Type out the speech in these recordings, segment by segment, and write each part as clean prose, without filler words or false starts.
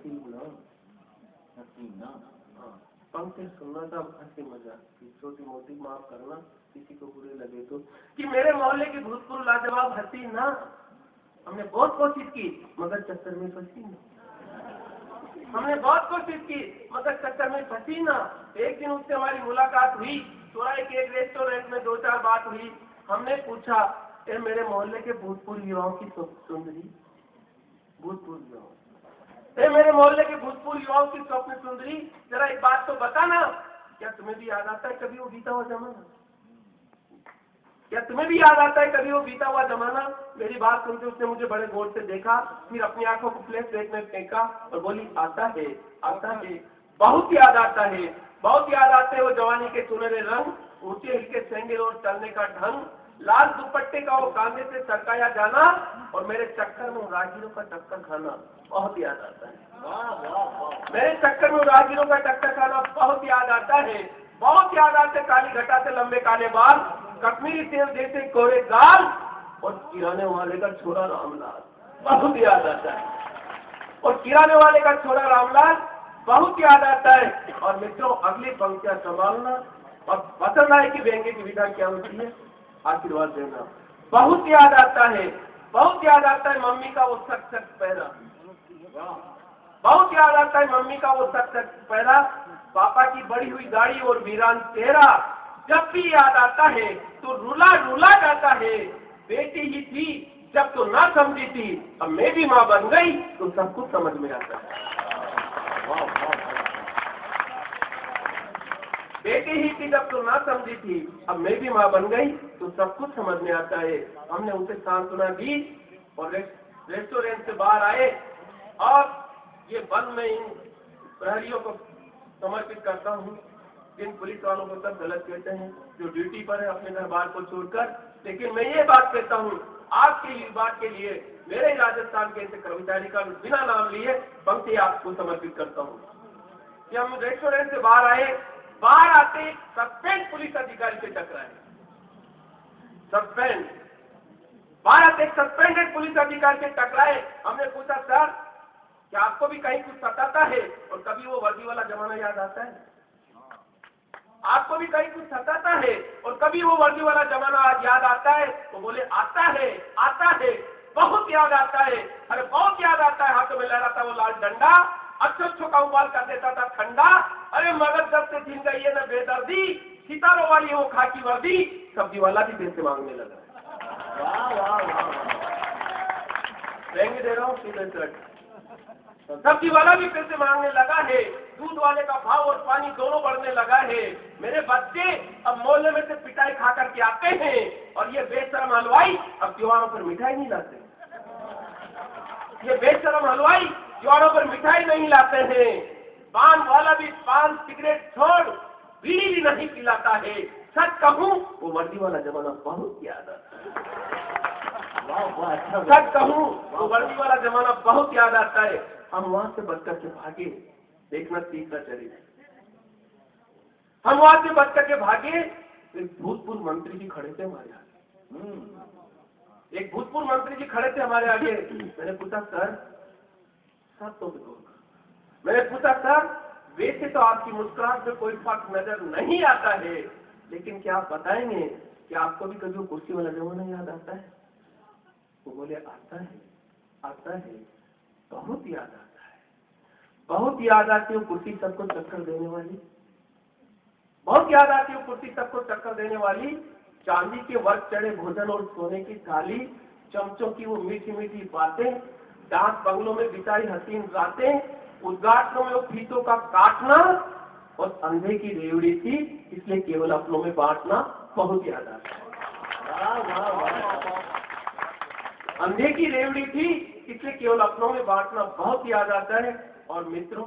हसीना हसीना। हाँ, पंक्ति सुनना था, हंसी मजाक की छोटी मोटी, माफ करना किसी को बुरे लगे तो। कि मेरे मोहल्ले की भूतपूर्व लाजवाब हसीना, हमने बहुत कोशिश की मगर चक्कर में फंसी ना। हमने बहुत कोशिश की मगर चक्कर में फंसी ना। एक दिन उससे हमारी मुलाकात हुई, चौराहे के एक रेस्टोरेंट में 2-4 बात हुई। हमने पूछा, ए मेरे मोहल्ले के भूतपूर्व युवाओं की सुंदरी, भूतपूर्व युवाओं, ए मेरे मोहल्ले के भूतपूर्व युवाओं की स्वप्न सुंदरी, जरा एक बात तो बताना, क्या तुम्हें भी याद आता है कभी वो बीता हुआ जमाना? क्या तुम्हें भी याद आता है कभी वो बीता हुआ जमाना? मेरी बात सुनते उसने मुझे बड़े गौर से देखा, फिर अपनी आंखों को फ्लैश में फेंका और बोली, आता है, आता है, बहुत याद आता है, बहुत याद आते हैं वो जवानी के सुनहरे रंग, ऊंचे हिलके सैंडल और चलने का ढंग, लाल दुपट्टे का वो कांधे से सरकाया जाना और मेरे चक्कर में राहगीरों का टक्कर खाना बहुत याद आता है। मेरे चक्कर में राहगीरों का टक्कर खाना बहुत याद आता है। बहुत याद आते काली घटा से लंबे काले बाल, कश्मीरी सेब जैसे कोरे गाल और किराने वाले का छोरा रामलाल, बहुत याद आता है। और किराने वाले का छोरा रामलाल बहुत याद आता है। और मित्रों, अगली पंक्तियां संभालना और पसंद आए कि व्यंग्य की विधा क्या होती है, आशीर्वाद देना। बहुत याद आता है, बहुत याद आता है मम्मी का वो सख्त सख्त पहरा, बहुत याद आता है मम्मी का वो सख्त सख्त पहरा, पापा की बड़ी हुई गाड़ी और वीरान चेहरा। जब भी याद आता है तो रुला रुला जाता है, बेटी ही थी जब तो ना समझी थी, अब मैं भी माँ बन गई तो सब कुछ समझ में आता है। बेटी ही थी जब तो ना समझी थी, अब मैं भी माँ बन गई तो सब कुछ समझ में आता है। हमने उसे सांत्वना दी और रेस्टोरेंट से बाहर आए और ये बंद में इन प्रहरियों को समर्पित करता हूँ, जिन पुलिस वालों को सब गलत कहते हैं, जो ड्यूटी पर है अपने घर बार को छोड़कर। लेकिन मैं ये बात कहता हूँ, आपकी बात के लिए मेरे राजस्थान के ऐसे कर्मचारी का बिना नाम लिए पंक्ति आपको समर्पित करता हूँ कि हम रेस्टोरेंट से बाहर आए, बाहर आते सस्पेंड पुलिस अधिकारी से टकराए। सस्पेंड, बाहर आते सस्पेंडेड पुलिस अधिकारी से टकराए। हमने पूछा, सर क्या आपको भी कहीं कुछ सताता है और कभी वो वर्दी वाला जमाना याद आता है? आपको भी कहीं कुछ सताता है और कभी वो वर्दी वाला जमाना याद आता है? तो बोले, आता है, आता है, बहुत याद आता है। अरे बहुत याद आता है। हाथों में लहराता वो लाल डंडा, अच्छों का उबाल कर देता था ठंडा। अरे मगर जब से झिल गई है न बेदर्दी, सितारों वाली वो खाकी वर्दी, सब्जी वाला भी पैसे मांगने लगा। महंगी दे रहा हूँ, सब्जी वाला भी पैसे मांगने लगा है। दूध वाले का भाव और पानी दोनों बढ़ने लगा है। मेरे बच्चे अब मोहल्ले में से पिटाई खा करके आते हैं और ये बेशरम हलवाई अब त्योहारों पर मिठाई नहीं लाते। ये बेशरम हलवाई त्योहारों पर मिठाई नहीं लाते हैं। पान वाला भी पान सिगरेट छोड़ बीड़ी भी नहीं पिलाता है। सच कहूँ वो वर्दी वाला जमाना बहुत याद आता है। सच कहूँ वो वर्दी वाला जमाना बहुत याद आता है। हम वहां से बच करके भागे, देखना तीसरा चरित्र। हम वहां से बच करके भागे, एक भूतपूर्व मंत्री जी खड़े थे हमारे आगे। एक भूतपूर्व मंत्री जी खड़े थे हमारे आगे। मैंने पूछा, सर सब तो मैंने पूछा, सर वैसे तो आपकी मुस्कुराहट में कोई फर्क नजर नहीं आता है, लेकिन क्या आप बताएंगे कि आपको भी कभी वो कुर्सी वाला जमाना याद आता है? वो बोले, आता है, आता है, बहुत याद आता है, बहुत याद आती है वो कुर्सी सबको चक्कर देने वाली, बहुत याद आती है वो कुर्सी सबको चक्कर देने वाली। चांदी के वर्क चढ़े भोजन और सोने की थाली, चमचों की वो मीठी मीठी बातें, डांस बंगलों में बिताई हसीन रातें, उद्घाटनों में वो फीतों का काटना और अंधे की रेवड़ी थी इसलिए केवल अपनों में बांटना बहुत याद आता है। अंधे की रेवड़ी थी इसलिए केवल अपनों में बांटना बहुत याद आता है। और मित्रों,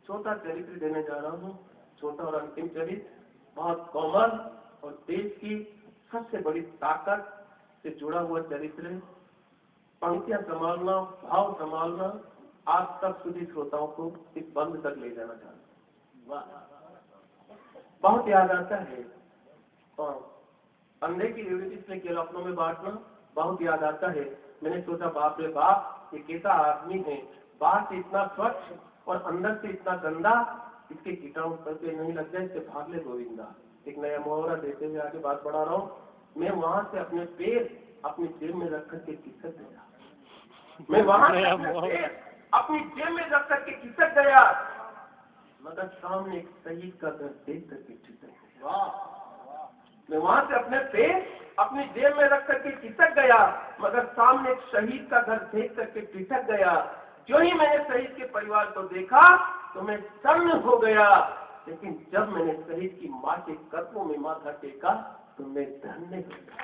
छोटा चरित्र देने जा रहा हूँ, छोटा और अंतिम चरित्र, बहुत कोमल और देश की सबसे बड़ी ताकत से जुड़ा हुआ चरित्र है। पंक्तियां संभालना, भाव संभालना, आप सब सुधी श्रोताओं को इस बंद तक ले जाना चाहता हूँ। बहुत याद आता है। अंधे की रेवड़ी इसलिए केवल अपनों में बांटना बहुत याद आता है। मैंने सोचा, बाप रे बाप, ये कैसा आदमी है, बाहर से इतना स्वच्छ और अंदर से इतना गंदा, इसके कीटाणु सर पे नहीं लग जाए, इससे भाग ले गोविंदा। एक नया मुहावरा देते हुए आगे बात बढ़ा रहा हूँ। मैं वहां से अपने पैर अपनी जेब में रख करके खिसक गया, मैं वहां से अपने पैर अपनी जेब में रख करके खिसक गया, मगर सामने एक शहीद का घर देख करके खिसक गया। मैं वहां से अपने पैर अपनी जेब में रख करके खिसक गया, मगर सामने एक शहीद का घर देख करके खिसक गया। जो ही मैंने शहीद के परिवार को देखा तो मैं सन्न हो गया, लेकिन जब मैंने शहीद की माँ के कदमों में माथा टेका तो मैं धन्य हो गया।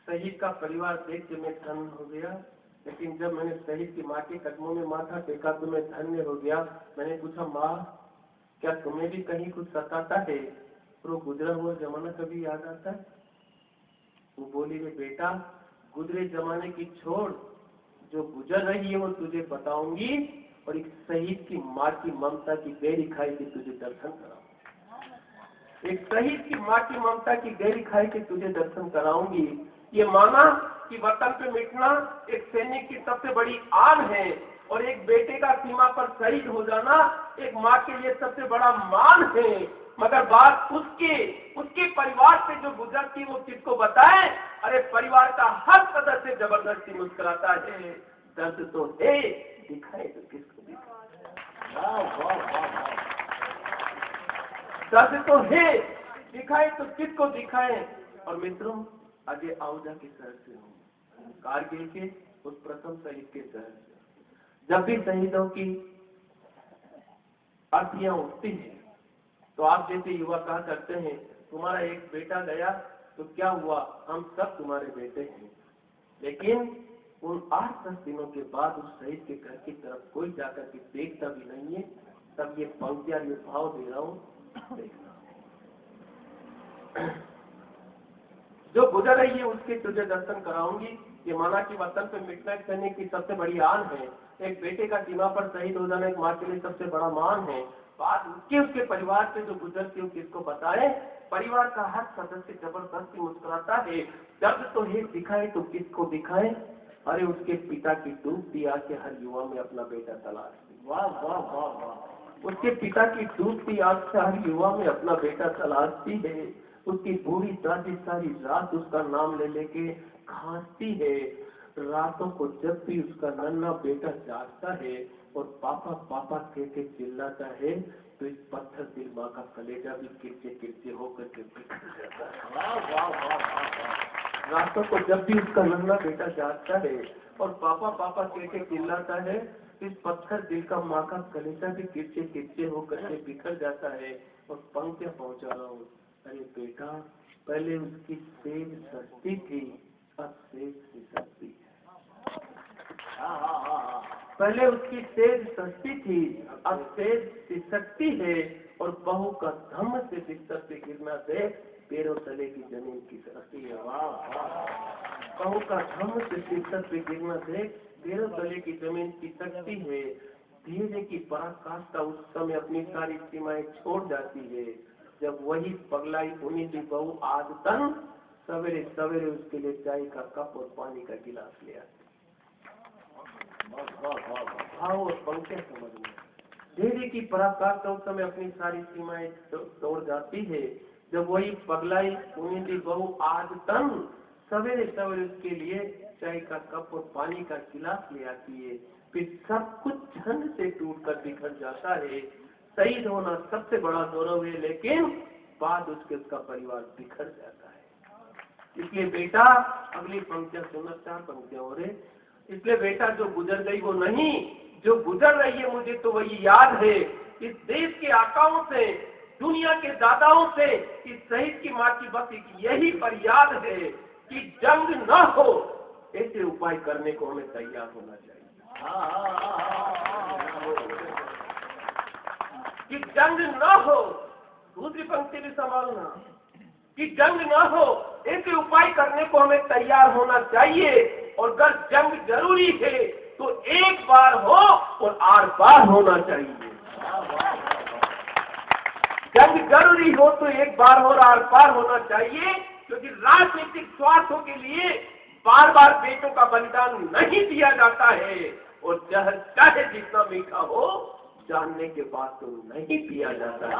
शहीद का परिवार देख के मैं धन्य हो गया, लेकिन जब मैंने शहीद की माँ के कदमों में माथा टेका तो मैं धन्य हो गया। मैंने पूछा, माँ क्या तुम्हें भी कहीं कुछ सताता है, और वो गुजरा हुआ जमाना कभी याद आता है? वो बोली, रे बेटा गुजरे जमाने की छोड़, जो गुजर रही है वो तुझे बताऊंगी, और एक शहीद की माँ की ममता की गहरी खाई के तुझे दर्शन कराऊंगी। एक शहीद की माँ की ममता की गहरी खाई के तुझे दर्शन कराऊंगी। ये माना कि वतन पे मिटना एक सैनिक की सबसे बड़ी आन है, और एक बेटे का सीमा पर शहीद हो जाना एक माँ के लिए सबसे बड़ा मान है। मगर बात उसके परिवार से जो गुजरती वो किसको बताए? अरे परिवार का हर सदस्य जबरदस्ती मुस्कुराता है। दर्द तो है, दिखाए तो किसको दिखाए? दर्द तो है, दिखाए तो किसको दिखाए? और मित्रों, आगे आहुजा के शहर से हूँ, कारगिल के उस प्रथम शहीद के शहर से। जब भी शहीदों की अर्थियां उठती है तो आप जैसे युवा कहा करते हैं, तुम्हारा एक बेटा गया तो क्या हुआ, हम सब तुम्हारे बेटे हैं। लेकिन उन 8-10 दिनों के बाद उस शहीद के घर की तरफ कोई जाकर के देखता भी नहीं है। तब ये पंक्तियां ये भाव दे रहा हूँ, देखना जो गुजर रही है उसके तुझे दर्शन कराऊंगी। ये माना कि वतन पे मिटना एक सैनिक की सबसे बड़ी आन है, एक बेटे का सीमा पर शहीद हो जाना एक माँ के लिए सबसे बड़ा मान है। बात उसके परिवार से जो गुजरती हूँ किसको बताए? परिवार का हर सदस्य जबरदस्ती मुस्कुराता है। दर्द तो है, दिखाए तो किसको दिखाए? अरे उसके पिता की डूबती आंख से हर युवा में अपना बेटा तलाशती। वाह वाह वाह वाह। उसके पिता की डूबती आंख से हर युवा में अपना बेटा तलाशती है। उसकी बूढ़ी दादी सारी रात उसका नाम ले लेके खांसती है। रातों को जब भी उसका नन्हा बेटा जागता है और पापा पापा कह के चिल्लाता है तो इस पत्थर दिल माँ का कलेजा भी किरचे किरचे होकर के बिखर जाता है। रातों को जब भी उसका नन्हा बेटा जागता है और पापा पापा कह के चिल्लाता है, इस पत्थर दिल का माँ का कलेजा भी किरचे किरचे होकर के बिखर जाता है। और पंक्तियां पहुंचा रहा हूँ, अरे बेटा पहले उसकी सेज सस्ती थी, अब सेज सिसकती है। पहले उसकी सेज सस्ती थी, अब सेज सिसकती है। और बहू का धम से बिस्तर पे गिरना देख पैरों तले की जमीन खिसकती है। बहू का धम से बिस्तर पे गिरना देख पैरों तले की जमीन खिसकती है। धीरे की पराकाष्ठा उस समय अपनी सारी सीमाएं छोड़ जाती है, जब वही पगलाई होनी थी बहू आज तन सवेरे सवेरे उसके लिए चाय का कप और पानी का गिलास ले आती। भाव और पंक्तियां समझ में। धीरे की पराकाष्ठा उस समय अपनी सारी सीमाएं तोड़ जाती है, जब वही पगलाई होनी थी बहू आज तन सवेरे सवेरे उसके लिए चाय का कप और पानी का गिलास ले आती है। फिर सब कुछ झंड से टूट कर बिखर जाता है। शहीद होना सबसे बड़ा गौरव है, लेकिन बाद उसके उसका परिवार बिखर जाता है। इसलिए बेटा, अगली पंक्तियां सुनना, 4 पंक्तियां हो रही। इसलिए बेटा जो गुजर गई वो नहीं, जो गुजर रही है मुझे तो वही याद है। इस देश के आकाओं से, दुनिया के दादाओं से, इस शहीद की माँ की बस यही फरियाद है कि जंग न हो, ऐसे उपाय करने को हमें तैयार होना चाहिए। कि जंग न हो, दूसरी पंक्ति भी संभालना, कि जंग न हो ऐसे उपाय करने को हमें तैयार होना चाहिए। और अगर जंग जरूरी है तो एक बार हो और 8 बार होना चाहिए। जंग जरूरी हो तो एक बार हो और 8 बार होना चाहिए। क्योंकि राजनीतिक स्वार्थों के लिए बार बार बेटों का बलिदान नहीं दिया जाता है, और जहर चाहे जितना मीठा हो, जानने के बाद तो नहीं पिया जाता है।